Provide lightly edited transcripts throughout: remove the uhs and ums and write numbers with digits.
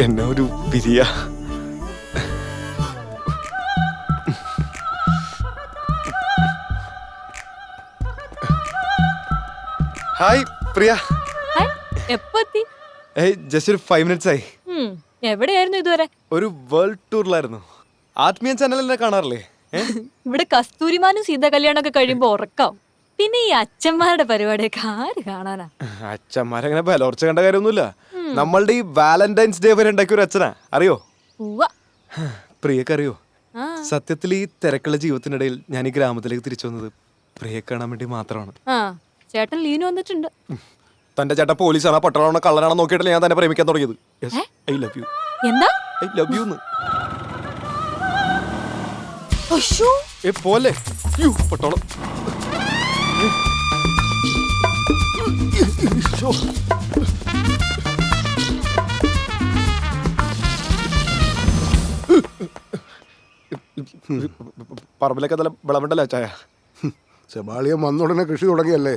എന്നെ ഒരു പിരിയ. ഹായ് പ്രിയ. എപ്പത്തി? ജസ്റ്റ് ഒരു 5 minutes ആയി. എവിടെയായിരുന്നു ഇതുവരെ? ഒരു വേൾഡ് ടൂറിലായിരുന്നു. ആത്മീയ ചാനൽ എന്നെ കാണാറില്ലേ? ഇവിടെ കസ്തൂരിമാനും സീത കല്യാണമൊക്കെ കഴിയുമ്പോ ഉറക്കാം. പിന്നെ ഈ അച്ഛന്മാരുടെ പരിപാടിയൊക്കെ ആര് കാണാനാ? അച്ഛന്മാരങ്ങനെ ബലോർച്ച കണ്ട കാര്യമൊന്നുമില്ല. നമ്മളുടെ ഈ വാലന്റൈൻസ് ഡേ വരെ ഉണ്ടാക്കിയ ഒരു അച്ഛനാ. അറിയോ? പ്രിയക്കറിയോ? സത്യത്തിൽ ഈ തിരക്കുള്ള ജീവിതത്തിനിടയിൽ ഞാൻ ഈ ഗ്രാമത്തിലേക്ക് തിരിച്ചു വന്നത് പ്രിയെ കാണാൻ വേണ്ടി മാത്രമാണ്. ചേട്ടൻ ലീന് വന്നിട്ടുണ്ട്. തന്റെ ചേട്ടൻ പോലീസാണോ പട്ടാളാണോ കള്ളനാണോ നോക്കിയിട്ടല്ലേ ഞാൻ തന്നെ പ്രേമിക്കാൻ തുടങ്ങിയത്. I love you. എന്താ? I love you. പോലെ പട്ടാളം. പറമ്പിലൊക്കെ നല്ല വിളവുണ്ടല്ലോ ചായ. സെബാളിയൻ വന്നുടനെ കൃഷി തുടങ്ങിയല്ലേ?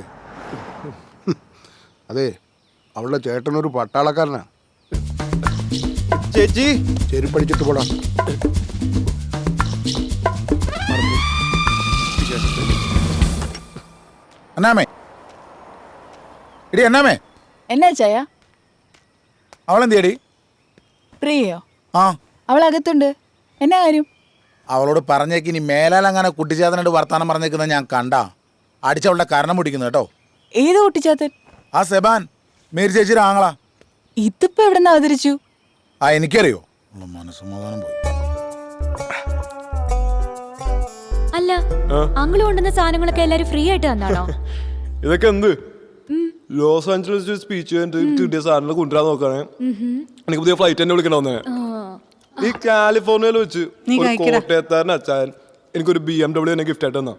അതെ, അവളുടെ ചേട്ടനൊരു പട്ടാളക്കാരനാ. ചേച്ചി ചെരുപ്പടിച്ചിട്ട് പോടാ. അന്നാമേ എടി അന്നാമേ. എന്നാ ചായ? അവളെന്തിയടി? പ്രിയയോ? ആ, അവളകത്തുണ്ട്. എന്നാ കാര്യം? അവളോട് പറഞ്ഞേക്ക് ഇനി മേലാൽ അങ്ങനെ കുട്ടിച്ചാത്തനായിട്ട് വർത്താനം പറഞ്ഞേക്കുന്നത് ഞാൻ കണ്ടാ അടിച്ചവളുടെ കരണം പിടിക്കുന്നു കേട്ടോ. ഏത് കുട്ടിച്ചാത്തൻ? ആ സെബാൻ, മേരി ചേച്ചിയുടെ ആങ്ങളാ. ഇതിപ്പോ എവിടെന്ന് അവതരിച്ചു? ആ എനിക്കറിയോ. മനസ്സമാധാനം പോയി. അല്ല, അങ്ങള് കൊണ്ടുവന്ന സാധനങ്ങളൊക്കെ എല്ലാരും ഫ്രീ ആയിട്ട് തന്നാണോ? ഇതൊക്കെ എന്ത്? ലോസ് ആഞ്ചലസ് സ്പീച്ച് കിട്ടിയ സാധനങ്ങൾ കൊണ്ടുവരാൻ നോക്കണേ. എനിക്ക് പുതിയ ഫ്ലൈറ്റ് തന്നെ വിളിക്കണമെന്ന്. ഈ കാലിഫോർണിയയിൽ വെച്ച് കോട്ടയത്താരൻ അച്ഛൻ എനിക്കൊരു BMW തന്നെ ഗിഫ്റ്റ് ആയിട്ട് തന്നാ.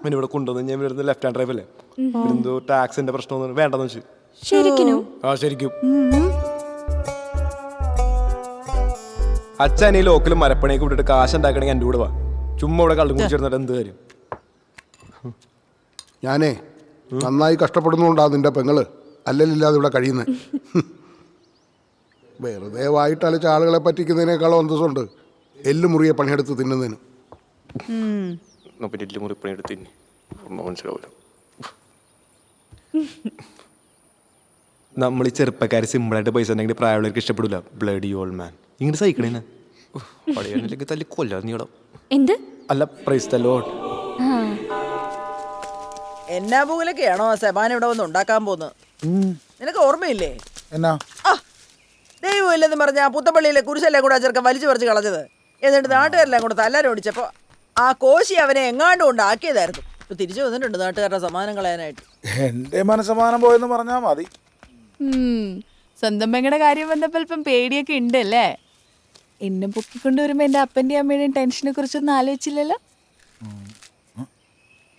പിന്നെ ഇവിടെ കൊണ്ടുവന്ന് ഞാൻ വരുന്ന ലെഫ്റ്റ് ഹാൻഡ് ഡ്രൈവ് അല്ലേ, എന്തോ ടാക്സിന്റെ പ്രശ്നം വേണ്ടെന്ന് വെച്ചു. ശരിക്കും അച്ഛൻ ഈ ലോക്കൽ മരപ്പണിയൊക്കെ വിട്ടിട്ട് കാശ് ഉണ്ടാക്കണമെങ്കിൽ എൻ്റെ കൂടെ വാ. ചുമ്മാ ഇവിടെ കള്ളും കുടിച്ചിരുന്നിട്ട് എന്ത് കാര്യം? ഞാനേ നന്നായി കഷ്ടപ്പെടുന്നുണ്ടാ നിന്റെ പെങ്ങള് അല്ലലില്ലാതെ ഇവിടെ കഴിയുന്നത്. വെറുതെ വായിട്ടലച്ച ആളുകളെ പറ്റിക്കുന്നതിനേക്കാളും അന്തസ്സുണ്ട് എല്ല് മുറിയെ പണിയെടുത്ത് തിന്നുന്നതിന്. നമ്മൾ ഈ ചെറുപ്പക്കാര് സിമ്പിളായിട്ട് പൈസ ഉണ്ടെങ്കിൽ പ്രായമുള്ളവർക്ക് ഇഷ്ടപ്പെടില്ല. ബ്ലഡി ഓൾഡ് മാൻ ഇങ്ങനെ സഹിക്കണേന്ന് പടയാണെങ്കിൽ തല്ലി കൊല്ലാ നീളം. എന്ത്? അല്ല, പ്രൈസ് ദി ലോർഡ്. എന്നാ പൂലൊക്കെയാണോ സെബാൻ ഇവിടെ വന്ന് ഉണ്ടാക്കാൻ പോകുന്നത്? നിനക്ക് ഓർമ്മയില്ലേ? എന്നാ ദൈവം ഇല്ലെന്ന് പറഞ്ഞ പുത്തപ്പള്ളിയിലെ കുരിശെല്ലാം കൂടെ ചെറുക്കൻ വലിച്ചു പറിച്ച് കളഞ്ഞത്. എന്നിട്ട് നാട്ടുകാരെല്ലാം കൂടെ തല്ലാരും ഓടിച്ചപ്പോ ആ കോശി അവനെ എങ്ങാണ്ടും കൊണ്ടാക്കിയതായിരുന്നു. ഇപ്പൊ തിരിച്ചു വന്നിട്ടുണ്ട് നാട്ടുകാരുടെ സമാധാനം കളയാനായിട്ട്. എന്റെ മനസ്സമാനം പോയെന്ന് പറഞ്ഞാ മതി. സ്വന്തം പെങ്ങളുടെ കാര്യം വന്നപ്പോ അല്പം പേടിയൊക്കെ ഉണ്ടല്ലേ? എന്നെ പൊക്കിക്കൊണ്ടുവരുമ്പോ എന്റെ അപ്പന്റെയും അമ്മയുടെയും ടെൻഷനെ കുറിച്ചൊന്നും ആലോചിച്ചില്ലല്ലോ.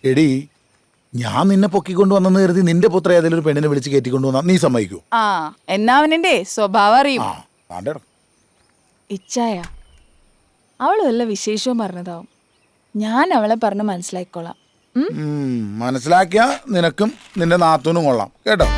എടി, ഞാൻ നിന്നെ പൊക്കിക്കൊണ്ട് വന്നെന്ന് കരുതി നിന്റെ പുത്ര ഏതെങ്കിലും ഒരു പെണ്ണിനെ വിളിച്ച് കയറ്റിക്കൊണ്ടു വന്നാ നീ സമ്മതിക്കൂ? എന്നാ അവനെ സ്വഭാവം അറിയും. ഇച്ചായ അവള് വല്ല വിശേഷവും പറഞ്ഞതാവും. ഞാൻ അവളെ പറഞ്ഞ് മനസ്സിലാക്കിക്കോളാം. മനസ്സിലാക്കിയാ നിനക്കും നിന്റെ നാത്തൂനും കൊള്ളാം കേട്ടോ.